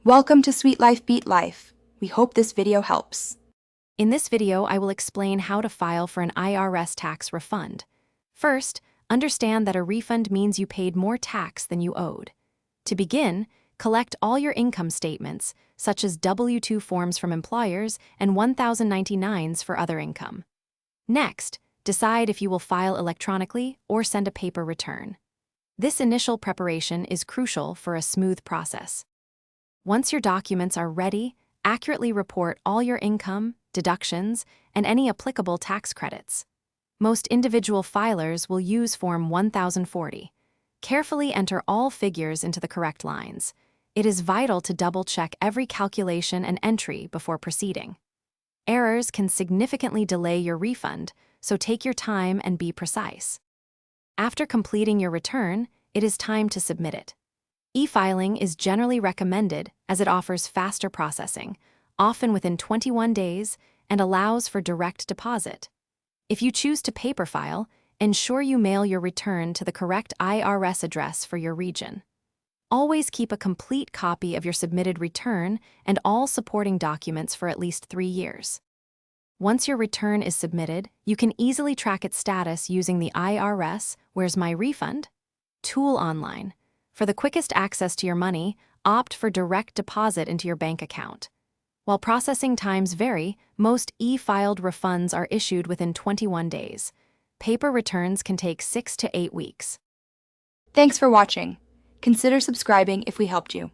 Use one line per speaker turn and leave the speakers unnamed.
Welcome to Sweet Life Beat Life. We hope this video helps.
In this video, I will explain how to file for an IRS tax refund. First, understand that a refund means you paid more tax than you owed. To begin, collect all your income statements, such as W-2 forms from employers and 1099s for other income. Next, decide if you will file electronically or send a paper return. This initial preparation is crucial for a smooth process. Once your documents are ready, accurately report all your income, deductions, and any applicable tax credits. Most individual filers will use Form 1040. Carefully enter all figures into the correct lines. It is vital to double-check every calculation and entry before proceeding. Errors can significantly delay your refund, so take your time and be precise. After completing your return, it is time to submit it. E-filing is generally recommended as it offers faster processing, often within 21 days, and allows for direct deposit. If you choose to paper file, ensure you mail your return to the correct IRS address for your region. Always keep a complete copy of your submitted return and all supporting documents for at least 3 years. Once your return is submitted, you can easily track its status using the IRS Where's My Refund? Tool online. For the quickest access to your money, opt for direct deposit into your bank account. While processing times vary, most e-filed refunds are issued within 21 days. Paper returns can take 6 to 8 weeks.
Thanks for watching. Consider subscribing if we helped you.